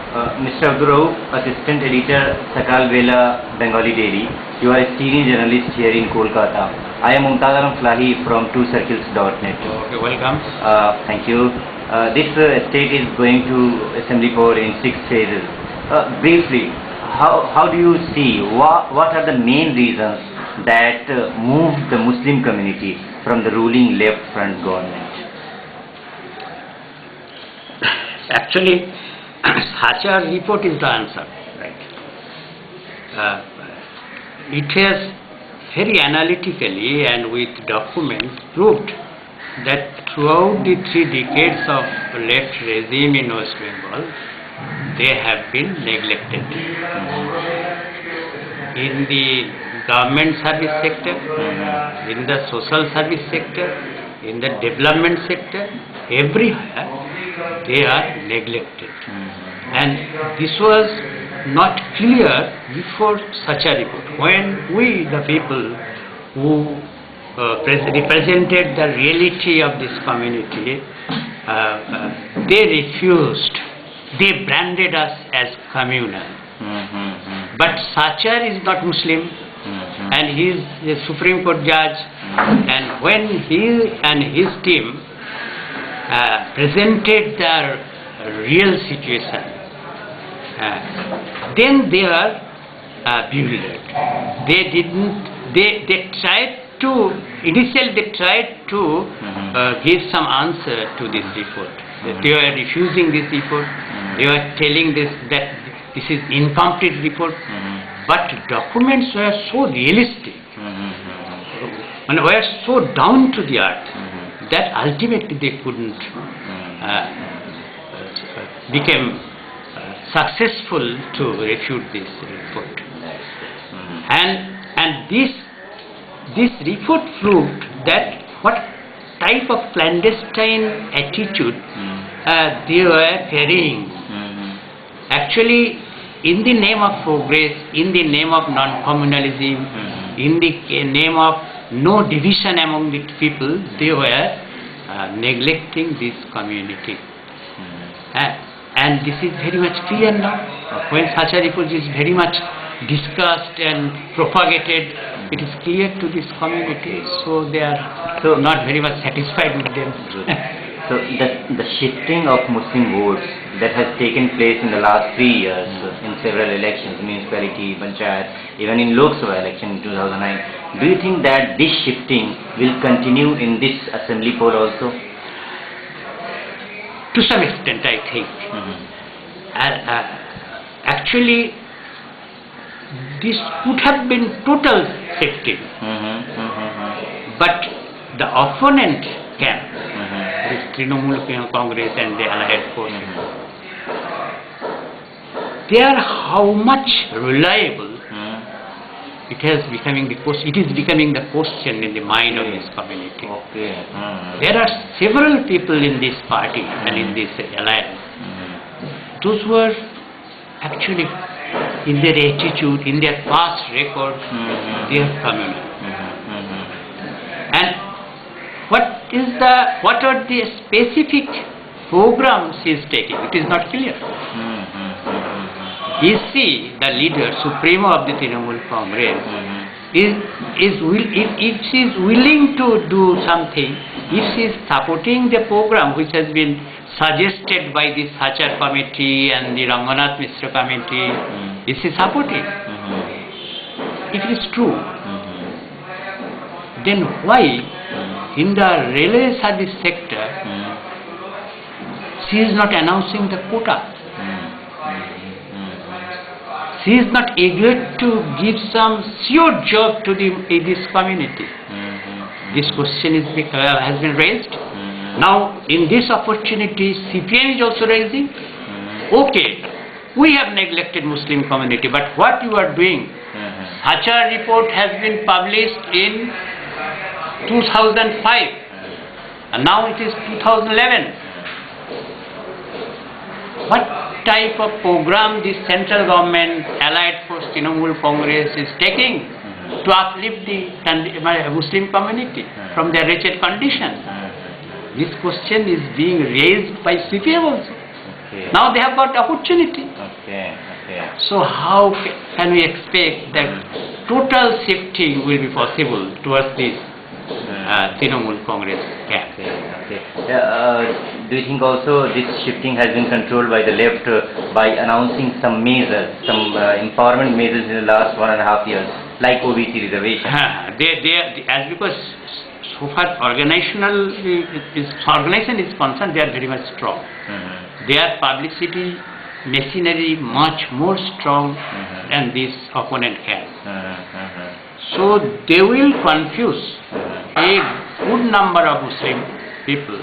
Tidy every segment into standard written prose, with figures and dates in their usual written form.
Mr. Abdur Rauf, Assistant Editor, Sakalbela Bengali Daily. You are a senior journalist here in Kolkata. I am Mumtazaram Flahi from twocircles.net. Okay, welcome. Thank you. This state is going to Assembly Board in 6 phases. Briefly, how do you see, what are the main reasons that moved the Muslim community from the ruling left front government? Actually, such a report is the answer. Right. It has very analytically and with documents proved that throughout the 3 decades of left regime in West Bengal, they have been neglected. In the government service sector, in the social service sector, in the development sector, everywhere they are neglected. And this was not clear before such a report. When we, the people who represented the reality of this community, they refused. They branded us as communal. But Sachar is not Muslim, and he is a Supreme Court judge, and when he and his team presented their real situation, then they are bewildered. They tried to, initially they tried to give some answer to this report. They were refusing this report. They were telling that this is incomplete report. But documents were so realistic and were so down to the earth that ultimately they couldn't become successful to refute this report. And this report proved that what type of clandestine attitude they were carrying. Actually, in the name of progress, in the name of non-communalism, in the name of no division among the people, they were neglecting this community. And this is very much clear now. When such a report is very much discussed and propagated, it is clear to this community, so they are not very much satisfied with them. So the shifting of Muslim votes that has taken place in the last 3 years in several elections, municipality, panchayat, even in Lok Sabha election in 2009, do you think that this shifting will continue in this assembly poll also? To some extent, I think. Actually, this would have been total shifting. But the opponent camp, this Trinamool Congress and the allied forces, they are how much reliable it is becoming the question in the mind of this community. There are several people in this party and in this alliance. Those were actually, in their attitude, in their past record, they are communal. And what are the specific programs he is taking? It is not clear. Is he, the leader, supremo of the Trinamool Congress, if she is willing to do something, if she is supporting the program which has been suggested by the Sachar committee and the Ranganath Mishra committee, is she supporting? If it is true, then why in the railway service sector she is not announcing the quota? She is not eager to give some sure job to this community. This question has been raised. Now, in this opportunity, CPM is also raising. Okay, we have neglected Muslim community, but what you are doing? Such a report has been published in 2005, and now it is 2011. What type of program this central government, allied force, Trinamool Congress is taking to uplift the Muslim community from their wretched condition? This question is being raised by CPM also. Okay. Now they have got opportunity. Okay. Okay. So how can we expect that total shifting will be possible towards this Trinamool Congress camp? Okay. Okay. Do you think also this shifting has been controlled by the left by announcing some measures, some empowerment measures in the last 1.5 years, like OBC reservation? As because so far organization is concerned, they are very much strong. Their publicity machinery much more strong than this opponent has. So they will confuse a good number of Muslim people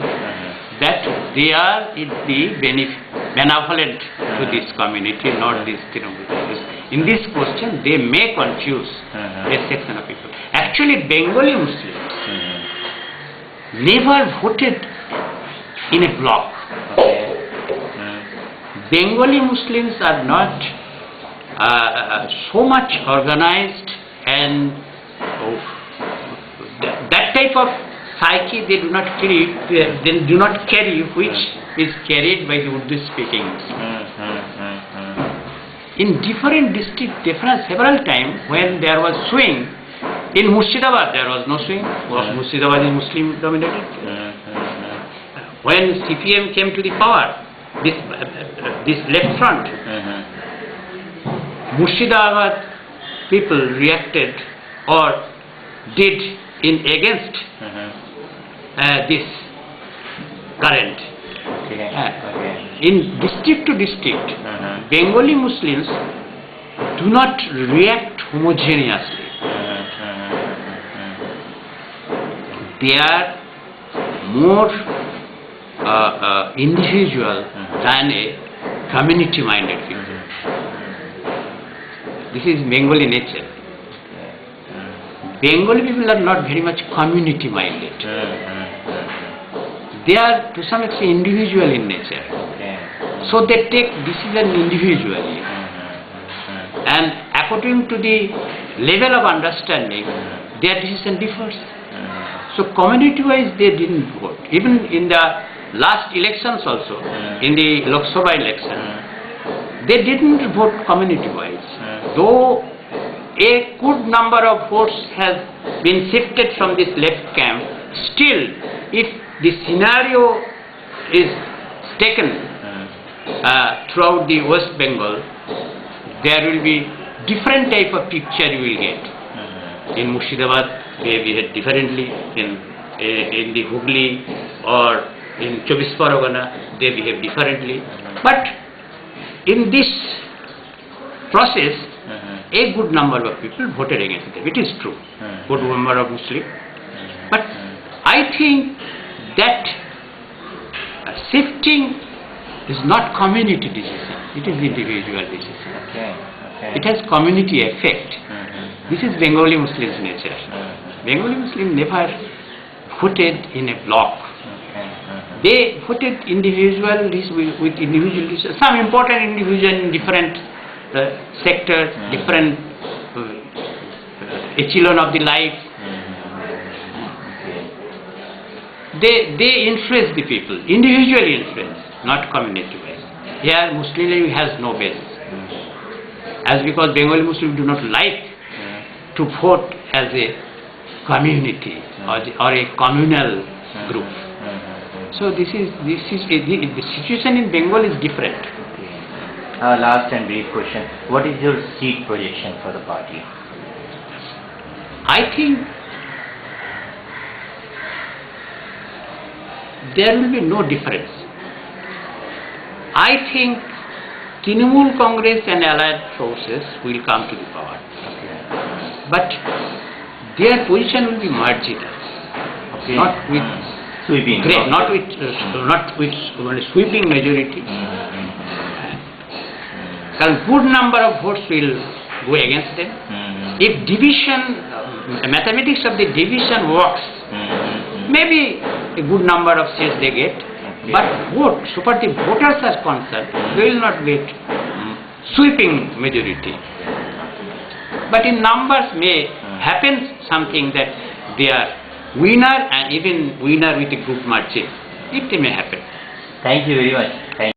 that they are benevolent to this community, not this Trinamool. In this question, they may confuse a section of people. Actually, Bengali Muslims never voted in a bloc. Okay. Bengali Muslims are not so much organized, and that type of psyche they do not carry, which is carried by the Urdu speaking. In different districts, several times when there was swing, in Murshidabad there was no swing. Murshidabad is Muslim dominated. When CPM came to the power, this left front, Murshidabad people reacted or did against this current. Okay. In district to district, Bengali Muslims do not react homogeneously. They are more individual than a community-minded people. This is Bengali nature. Bengali people are not very much community-minded. They are to some extent individual in nature. So they take decision individually. And according to the level of understanding, their decision differs. So community-wise they didn't vote. Even in the last elections also, in the Lok Sabha election, they didn't vote community-wise. Though a good number of votes has been shifted from this left camp, still if the scenario is taken throughout the West Bengal, there will be different type of picture you will get. In Murshidabad they behave differently, in the Hooghly or in 24 Pargana they behave differently. But in this process, a good number of people voted against them. It is true, good number of Muslims. But I think that shifting is not community decision, it is individual decision. It has community effect. This is Bengali Muslims' nature. Bengali Muslims never voted in a bloc. They voted individual with individual decisions. Some important individual in different sectors, different echelon of the life. They influence the people, individual influence, not community-wise. Here Muslim has no base. As because Bengali Muslims do not like to vote as a community or a communal group. So the situation in Bengal is different. Last and brief question. What is your seat projection for the party? I think there will be no difference. I think Trinamool Congress and allied forces will come to the power. But their position will be marginal. Not with sweeping. Not with sweeping majority. Because good number of votes will go against them. If mathematics of the division works, maybe a good number of seats they get, but so far the voters are concerned, they will not get sweeping majority. But in numbers may happen something that they are winner and even winner with a good margin. It may happen. Thank you very much.